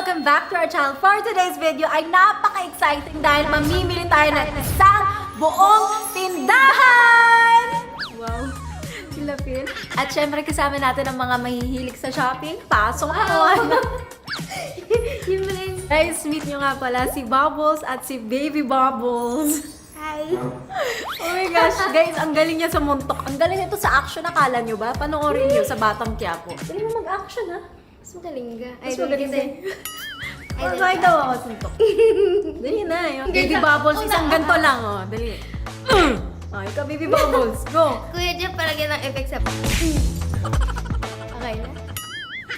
welcome back to our channel. For today's video ay napaka-exciting dahil mamimili tayo ng isang buong tindahan! Wow, silapin. At syempre kasama natin ang mga mahihilig sa shopping. Pasok ako! Guys, meet nyo nga pala si Bubbles at si Baby Bubbles. Hi! Oh my gosh, guys, ang galing niya sa muntok. Ang galing ito sa action, akala nyo ba? Panoorin nyo sa Batang Quiapo. Galing mo mag-action, ha? Mas magaling ka. Mas magaling din. Ay, daw ako suntok. Dali na, yung Baby Bubbles, isang ganto lang, oh. Dali. Oh, ikaw, Baby Bubbles, go! Kuya Jeff, palagyan ng effect sa okay na?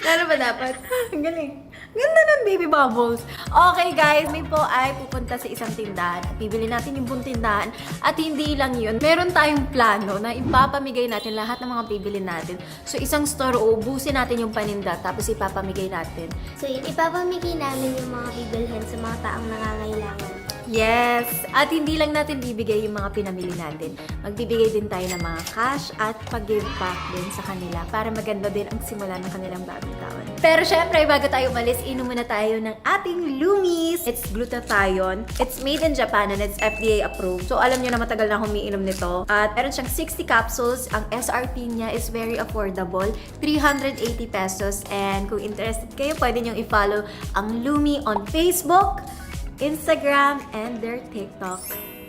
Lalo ba dapat? Ang galing. Ganda ng Baby Bubbles. Okay guys, may po ay pupunta sa isang tindahan at bibili natin yung buong tindahan. At hindi lang yun, meron tayong plano na ipapamigay natin lahat ng mga bibili natin. So isang store, uubusin natin yung paninda tapos ipapamigay natin. So yun, ipapamigay namin yung mga bibilhin sa mga taong nangangailangan. Yes! At hindi lang natin bibigay yung mga pinamili natin. Magbibigay din tayo ng mga cash at pag-give back din sa kanila para maganda din ang simula ng kanilang bagong taon. Pero syempre, bago tayo umalis, inom muna tayo ng ating Lumis. It's glutathione. It's made in Japan and it's FDA approved. So alam nyo na matagal na akong umiinom nito. At meron siyang 60 capsules. Ang SRP niya is very affordable. 380 pesos. And kung interested kayo, pwede nyo i-follow ang Lumi on Facebook, Instagram, and their TikTok,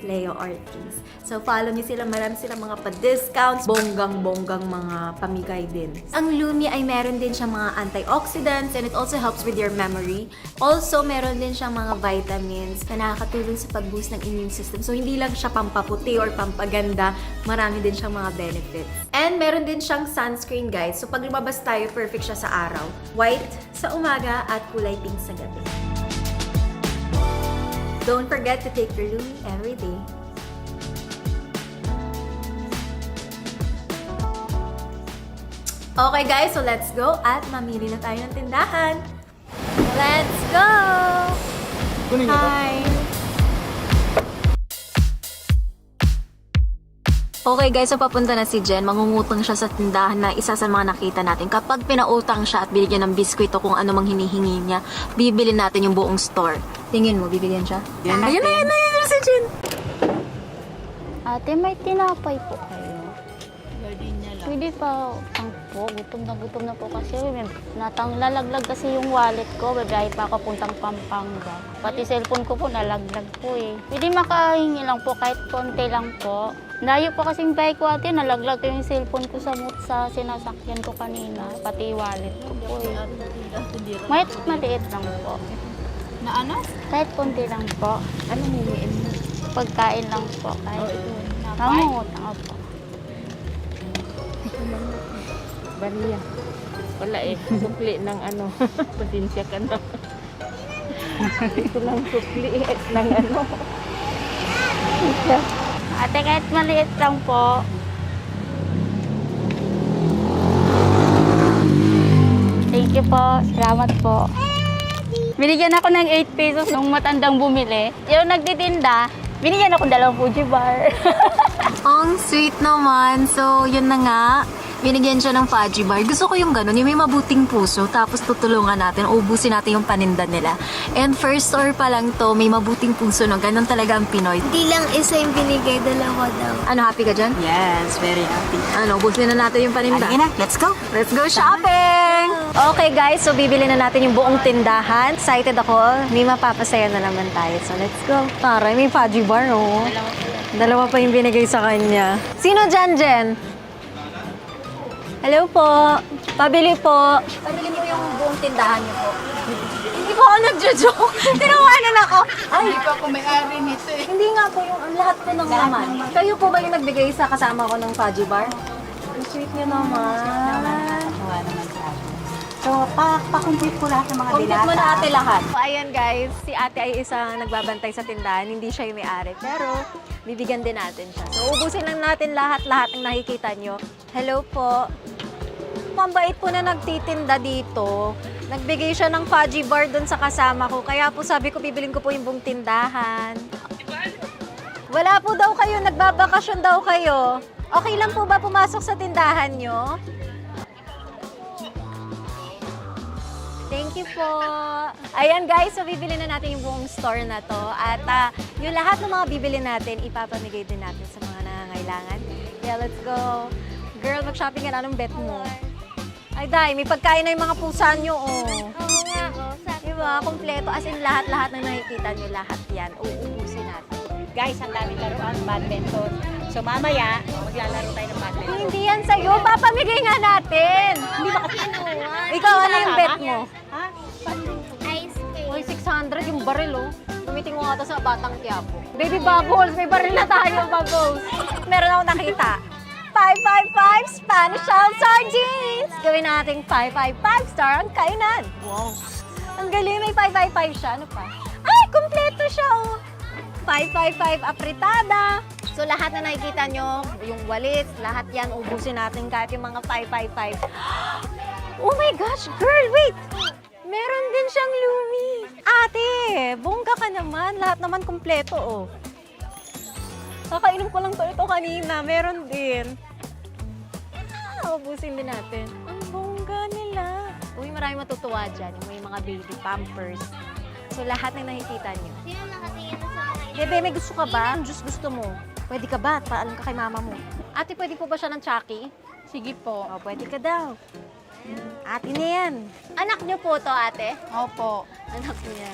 Leo Ortiz. So, follow niyo sila. Marami silang mga pa-discounts. Bonggang-bonggang mga pamigay din. Ang Lumi ay meron din siyang mga antioxidants and it also helps with your memory. Also, meron din siyang mga vitamins na nakakatulong sa pag-boost ng immune system. So, hindi lang siya pampaputi or pampaganda. Marami din siyang mga benefits. And meron din siyang sunscreen, guys. So, pag lumabas tayo, perfect siya sa araw. White sa umaga at kulay pink sa gabi. Don't forget to take your Lumi every day. Okay guys, so let's go at mamili na tayo ng tindahan. Let's go! Hi! Okay guys, so papunta na si Jen. Mangungutang siya sa tindahan na isa sa mga nakita natin. Kapag pinautang siya at binigyan ng biskwit o kung ano mang hinihingi niya, bibili natin yung buong store. Tingin mo, bibigyan siya? Ayun na si Jen! Ate, may tinapay po kayo. Pwede pa ang po, gutom na po kasi. Lalaglag kasi yung wallet ko, babiyahe pa ako puntang Pampanga. Pati cellphone ko po, nalaglag po eh. Pwede makahingi lang po, kahit konti lang po. Layo po kasing bike ko ate, nalaglag ko yung cellphone ko sa sinasakyan ko kanina. Pati wallet ko po eh. Maliit lang po. Na ano? Kahit konti lang po. Ano mumuin mo? Pagkain lang po. Kahit namungutang po. Bariya. Wala eh. Sukli ng ano. Pasensya ka na. Ito lang sukli ng ano. Ate, kahit maliit lang po. Thank you po. Salamat po. Binigyan ako ng 8 pesos nung matandang bumili. Yung nagtitinda, binigyan ako 2 Fuji bar. Ang sweet naman. So, yun na nga. Binigyan siya ng Fuji bar. Gusto ko yung ganun, yung may mabuting puso, tapos tutulungan natin, ubusin natin yung paninda nila. And first store pa lang to, may mabuting puso, no? Ganun talaga ang Pinoy. Hindi lang isa yung binigay, 2 daw. Ano, happy ka dyan? Yes, very happy. Ano, ubusin na natin yung paninda. Halika na, let's go! Let's go shopping! Okay guys, so bibili na natin yung buong tindahan. Excited ako. May mapapasaya na naman tayo. So let's go. Taray, may Fuji bar, no? Dalawa pa yung binigay sa kanya. Sino dyan, Jen? Hello po. Pabili po. Pabili po yung buong tindahan niyo po. Hindi po ako nagjo-joke. Tinawanan ako. Ay, Hindi pa ako may-ari nito eh. hindi nga po yung lahat po ng laman. Kayo po ba yung nagbigay sa kasama ko ng Fuji bar? Ang sweet niyo naman. Nawa naman sa akin. So, pa-complete ko lahat ng mga Complete dilata. mo na ate lahat. So, ayan guys, si ate ay isang nagbabantay sa tindahan. Hindi siya yung may-ari. Pero, bibigyan din natin siya. So, ubusin lang natin lahat-lahat ng nakikita nyo. Hello po. Mambait po na nagtitinda dito. Nagbigay siya ng Fuji bar doon sa kasama ko. Kaya po sabi ko, bibilin ko po yung buong tindahan. Wala po daw kayo. Nagbabakasyon daw kayo. Okay lang po ba pumasok sa tindahan nyo? Thank you po. Ayan guys, so bibili na natin yung buong store na to. At yung lahat ng mga bibili natin, ipapamigay din natin sa mga nangangailangan. Yeah, let's go. Girl, mag-shopping ka na. Anong bet mo? Ay, Day, may pagkain na yung mga pusa nyo, oh. Oo nga, oh. Diba? Kompleto. As in, lahat-lahat na nakikita nyo, lahat yan. Uubusin natin. Guys, ang daming laruan, badminton. So mamaya, maglalaro tayo ng badminton. Hindi yan sa'yo. Papamigay nga natin. Hindi ba kasi Ikaw, ano yung bet mo? Ha? Ice cream. Uy, 600 yung baril, oh. Gumiting mo nga ito sa Batang Quiapo. Baby Bubbles, may baril na tayo, Bubbles. Meron akong nakita. 555 Spanish Shell Sardines! Gawin nating 555 star ang kainan. Wow. Ang galing, may 555 siya. Ano pa? Ay, kumpleto siya, oh. 555 apritada. So, lahat na nakikita nyo, yung walits, lahat yan, ubusin natin kahit yung mga 555. Oh my gosh, girl, wait! Meron din siyang Lumi. Ate, bongga ka naman. Lahat naman kumpleto, oh. Kakainom ko lang to ito kanina. Meron din. Ubusin din natin. Ang bongga nila. Uy, marami matutuwa dyan. Yung may mga baby pampers. So, lahat na nakikita nyo. Sino nakatingin na sa akin? Bebe, may gusto ka ba? Ang juice gusto mo? Pwede ka ba? Paalam ka kay mama mo. Ate, pwede po ba siya ng Chucky? Sige po. O, pwede ka daw. Ate na yan. Anak niyo po to, ate? Opo. Anak niya.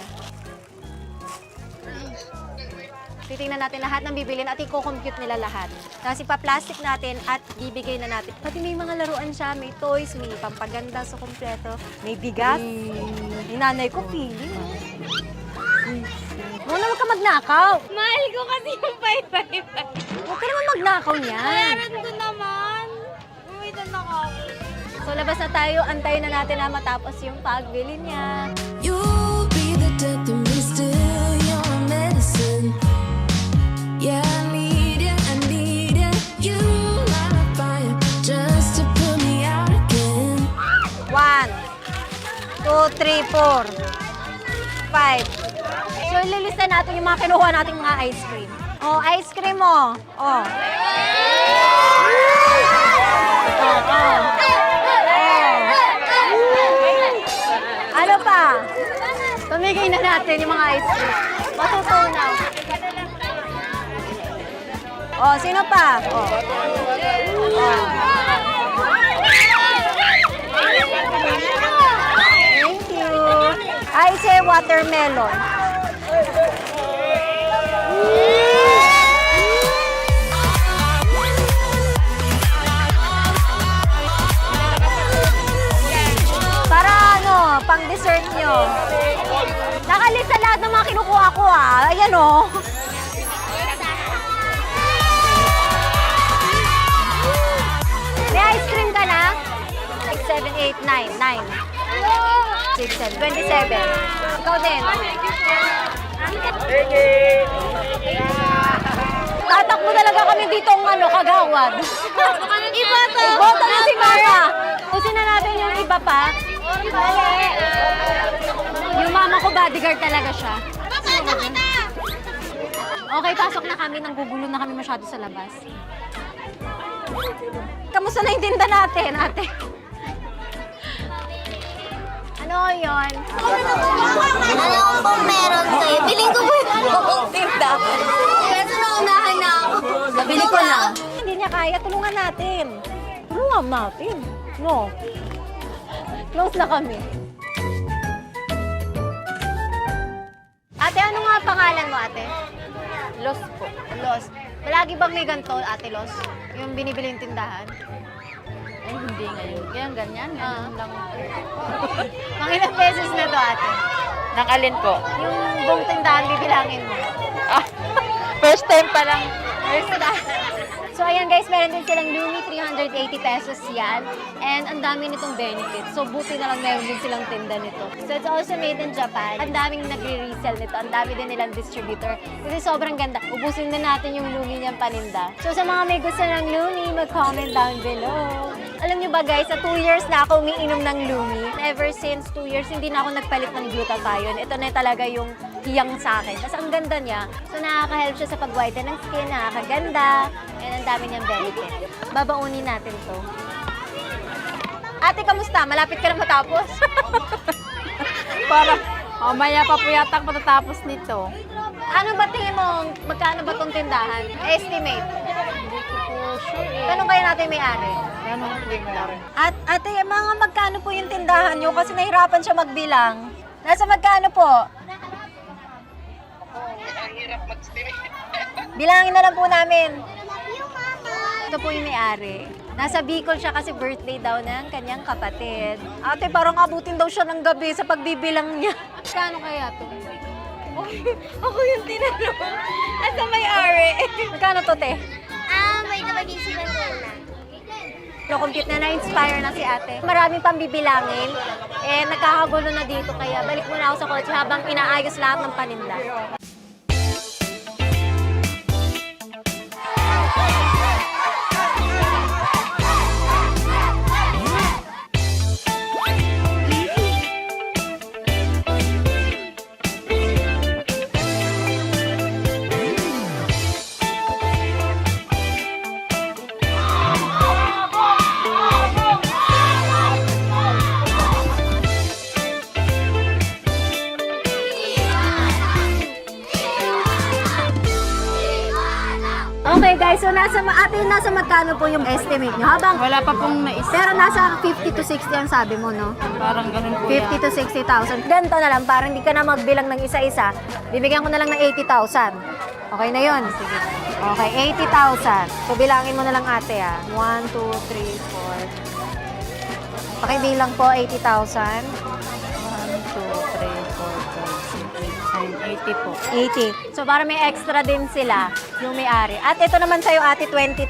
Titingnan natin lahat ng bibilin at i-compute nila lahat. Tapos ipa-plastic natin at bibigay na natin. Pati may mga laruan siya, may toys, may pampaganda sa kompleto, may bigas. May nanay ko, pili. Huwag ka magnakaw. Mahal ko kasi yung 555. Huwag ka naman magnakaw niyan. Bayaran ko naman. Umitan ako. So labas na tayo, antayin na natin na matapos yung pagbili niya. You'll be the death of me, still your medicine. Yeah, I need it, you light a fire just to put me out again. 1, 2, 3, 4, 5. So ililista natin yung mga kinuha nating mga ice cream. Oh, ice cream mo. Oh. Ano pa? Pamigay na natin yung mga ice cream. Matutunaw. Oh, sino pa? Oh. Thank you. I say watermelon. Para ano, pang dessert nyo. Nakalista lahat ng mga kinukuha ko ah. Ayan oh. May ice cream ka na? 6, 7, 8, 9. 6, 7, 27. Ikaw din. Tatakbo talaga kami dito ng ano, kagawad. Iba to. Boto na si Mama. Kusin na natin yung iba pa. Yung mama ko bodyguard talaga siya. Okay, pasok na kami. Nanggugulo na kami masyado sa labas. Kamusta na yung tinda natin, ate? Ano yun? Alam ko meron sa'yo. Piling ko po yung Tinda. Kasi naunahan na ako. Nabili ko na. Hindi niya kaya. Tulungan natin. Tulungan natin. No. Close na kami. Ate, ano nga pangalan mo, ate? Los po. Los. Palagi bang may ganito, ate Los? Yung binibili yung tindahan? Ay, hindi ngayon. Kaya ganyan lang. Mga ilang beses na to, ate? Nang alin po? Yung buong tindahan, bibilangin mo. First time pa lang. First time. So, ayan guys, meron din silang Lumi, 380 pesos yan. And ang dami nitong benefits. So, buti na lang meron din silang tinda nito. So, it's also made in Japan. Ang daming nagre-resell nito. Ang dami din nilang distributor. Kasi sobrang ganda. Ubusin na natin yung Lumi niyang paninda. So, sa mga may gusto ng Lumi, mag-comment down below. Alam niyo ba guys, sa 2 years na ako umiinom ng Lumi. Ever since 2 years, hindi na ako nagpalit ng glutathione. Ito na talaga yung hiyang sa akin. Kasi ang ganda niya. So, nakaka-help siya sa pag-whiten ng skin, nakakaganda. And ang dami niyang benefit. Babaunin natin to. Ate, kamusta? Malapit ka na matapos? Para mamaya pa po yata ang patatapos nito. Ano ba tingin mo, magkano ba itong tindahan? Estimate. Tanong kayo natin may-ari. At ate, mga magkano po yung tindahan nyo? Kasi nahirapan siya magbilang. Nasa magkano po? Bilangin na lang po namin. Ito po yung may-ari. Nasa Bicol siya kasi birthday daw ng kanyang kapatid. Ate, parang abutin daw siya ng gabi sa pagbibilang niya. Kano kaya to? Ako yung tinanong. Nasa may-ari. Magkano to, te? May tabagin sila na. Compute na na-inspire na si ate. Maraming pang bibilangin. Nagkakagulo na dito kaya balik muna ako sa kotse habang inaayos lahat ng paninda. Okay guys, so nasa magkano po yung estimate nyo? Wala pa pong naisip. Pero nasa 50 to 60 ang sabi mo, no? Parang ganun po 50 to 60,000. Ganito na lang, para hindi ka na magbilang ng isa-isa. Bibigyan ko na lang ng 80,000. Okay na yun? Sige. Okay, 80,000. So bilangin mo na lang ate 1, 2, 3, 4. Pakibilang po, 80,000. 1, 2, 3, 4, 5, 6, 7, 8, 80 po. 80. So, para may extra din sila, yung may-ari. At ito naman sa'yo, ate, 20,000.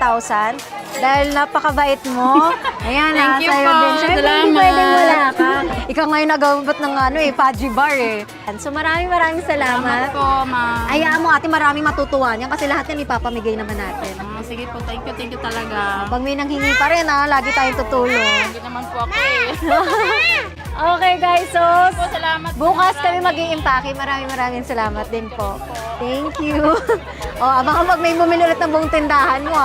Dahil napakabait mo. Ayan, Thank you sa'yo po. din. Siyempre, Salamat. hindi pwedeng wala ka. Ikaw ngayon nagawabot ng Paji Bar So, maraming salamat. Salamat po, ma'am. Hayaan mo, ate, maraming matutuwa niyan kasi lahat yan ipapamigay naman natin. Sige po, thank you talaga. Pag may nanghingi pa rin, lagi tayong tutulong. Hindi naman po ako eh. Okay, guys. So, Salamat po. bukas kami mag-i-impake. Maraming salamat din po. Thank you. Baka pag may bumili ulit ng buong tindahan mo,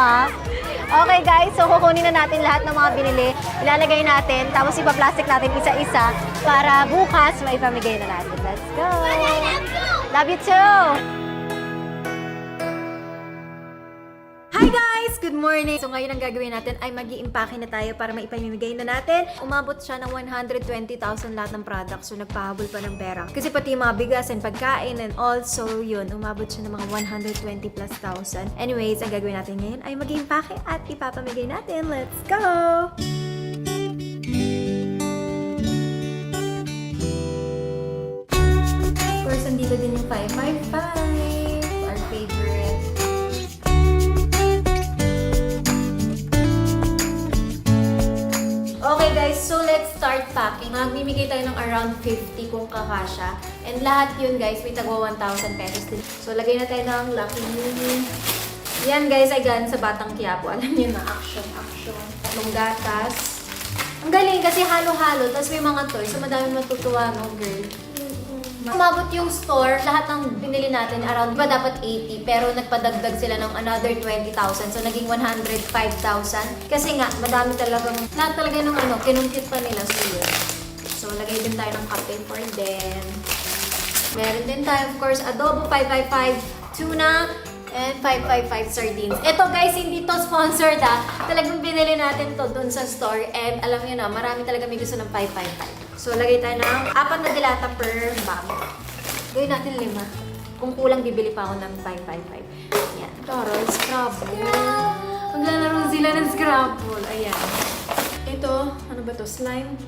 Okay, guys. So, kukunin na natin lahat ng mga binili. Ilalagay natin. Tapos, ipa-plastic natin isa-isa para bukas maipamigay na natin. Let's go! Love you too! Hi guys! Good morning! So ngayon ang gagawin natin ay mag-i-impake na tayo para maipamimigay na natin. Umabot siya ng 120,000 lahat ng products. So nagpahabol pa ng pera. Kasi pati yung mga bigas and pagkain and also yun, umabot siya ng mga 120 plus thousand. Anyways, ang gagawin natin ngayon ay mag-i-impake at ipapamigay natin. Let's go! Of course, andito din yung 555, our favorite. Okay guys, so let's start packing. Magbibigay tayo ng around 50 kung kakasya. And lahat yun guys, may tagwa 1,000 pesos din. So lagay na tayo ng Lucky Mini. Yan guys ay galing sa Batang Quiapo. Alam niyo na, action. Tatlong gatas. Ang galing kasi halo-halo, tapos may mga toys. So madami matutuwa, no girl? Umabot yung store, lahat ng binili natin around, ba dapat 80, pero nagpadagdag sila ng another 20,000. So, naging 105,000. Kasi nga, madami talagang, lahat talaga ng kinumpit pa nila. So, yun. So, lagay din tayo ng kape for them. Meron din tayo, of course, adobo 555, tuna, and 555 sardines. Ito guys, hindi to sponsored Talagang binili natin to dun sa store. And alam niyo na, marami talaga may gusto ng 555. So, lagay tayo ng 4 na dilata per bag. Gawin natin 5. Kung kulang, bibili pa ako ng 555. Yan. Taral, Scrabble. Maglalaro sila ng Scrabble. Ayan. Ito, ano ba to? Slime?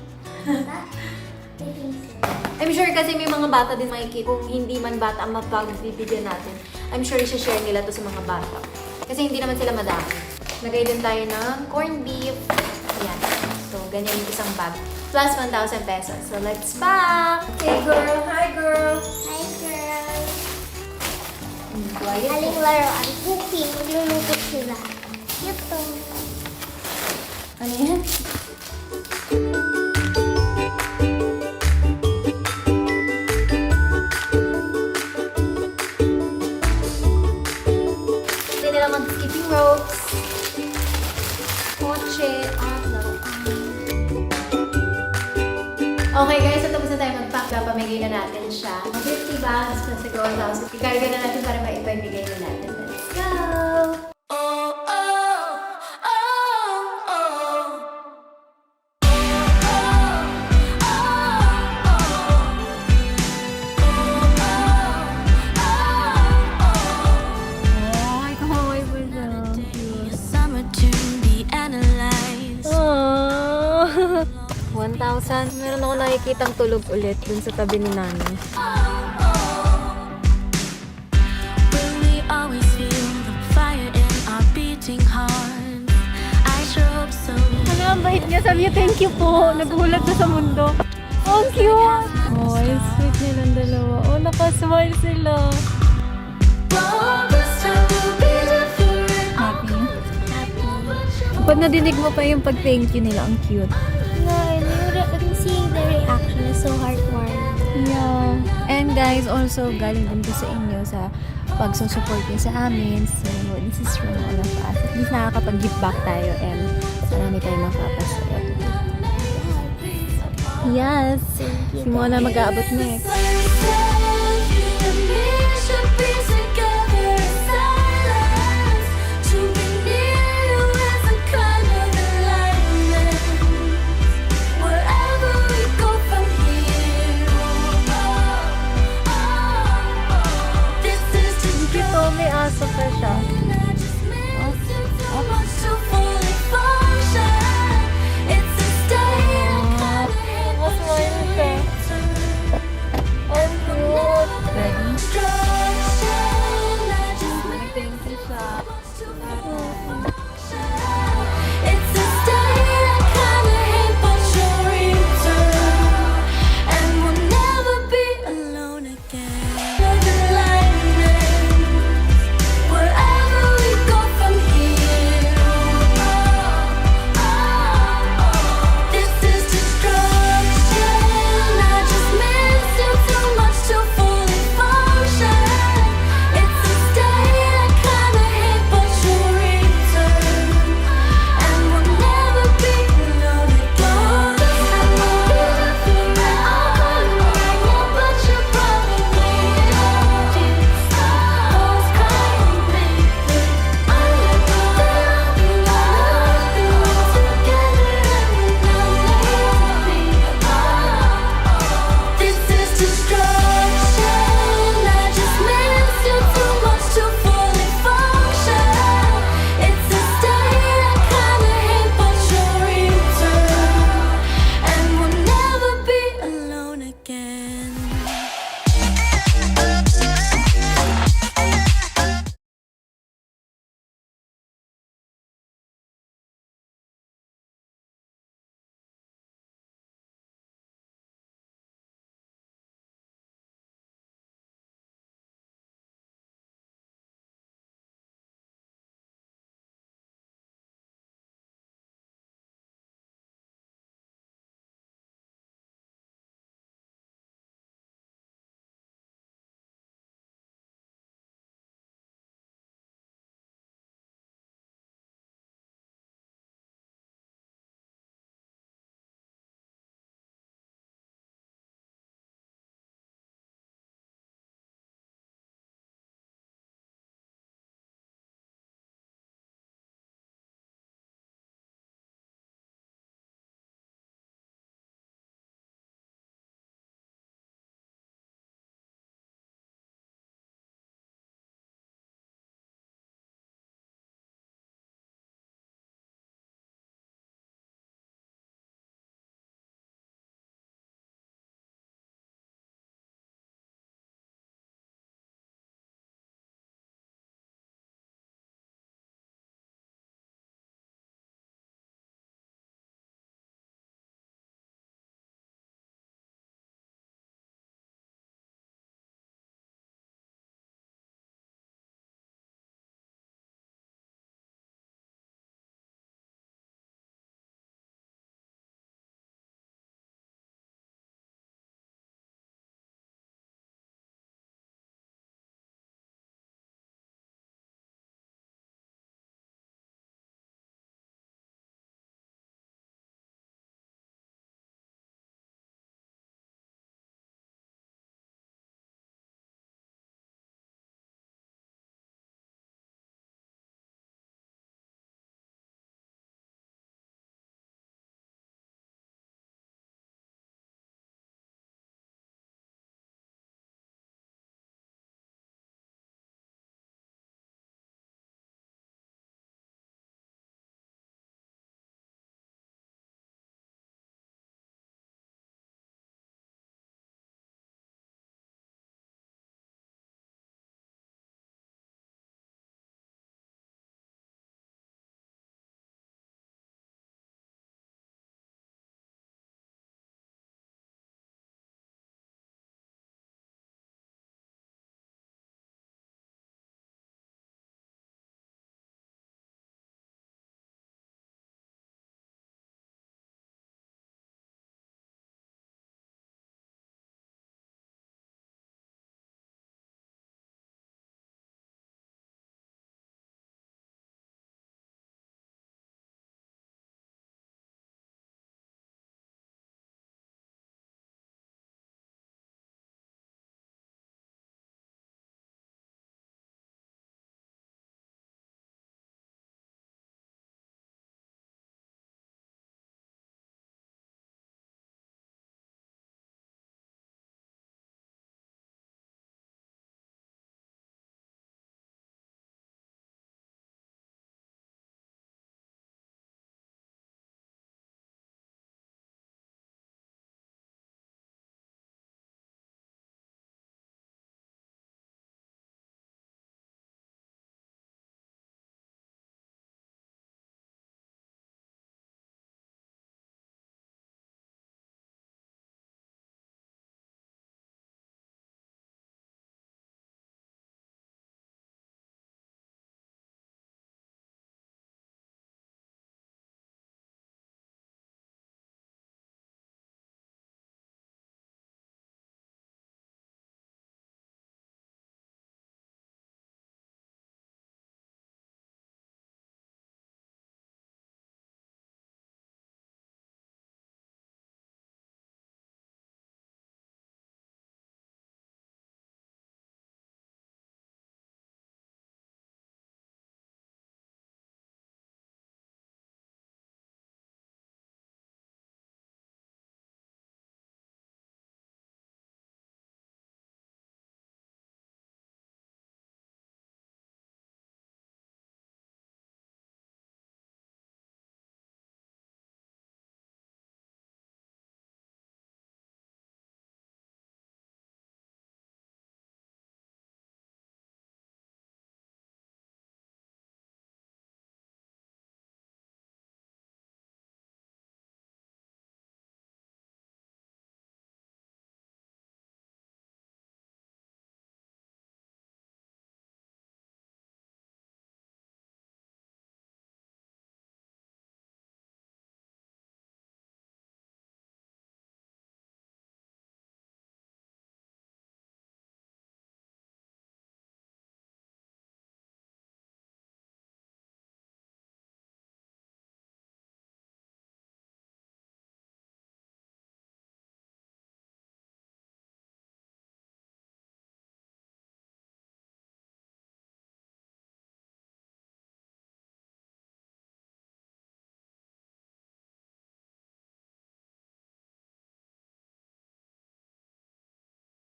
I'm sure kasi may mga bata din makikita. Kung hindi man bata ang mapagbibigyan natin, I'm sure i-share nila to sa mga bata. Kasi hindi naman sila madami. Lagay din tayo ng corned beef. Ayan. So, ganyan yung isang bag. Plus 1,000 pesos. So, let's pack! Hey girl! Hi girl! Hi, girl. Quiet. Aling laruan. Cooking. Maglulukot sila. Ito. Ano yan? Hindi nila mag-skipping ropes. Kotse at laruan. Okay guys, so tapos na tayo mag-pack. Papamigay na natin siya. 50 bags plus a 1,000. Ikarga na natin para maipamigay na natin. Let's go! Oh, oh, oh, oh. Ay, kawaii po siya. Summer to be analyzed. Aww. 1,000. Meron ako nakikitang tulog ulit dun sa tabi ni nanay. Will we always feel the fire in our beating hearts? I sure hope so. Ano ang bait niya? Sabi niya, thank you po. Nagulat na sa mundo. Oh, ang cute! Oh, ang sweet nilang dalawa. Oh, nakasmile sila. Oh, this time will be different. Happy? Pag nadinig mo pa yung pag-thank you nila, ang cute. Yeah, and seeing the reaction is so heartwarming. Yeah. And guys, also galing din to sa inyo sa pagsusupport niyo sa amin. So, this is from all of us. At least nakakapag-give back tayo and marami tayong mapapasaya. Yes! Si Mona mag-aabot next.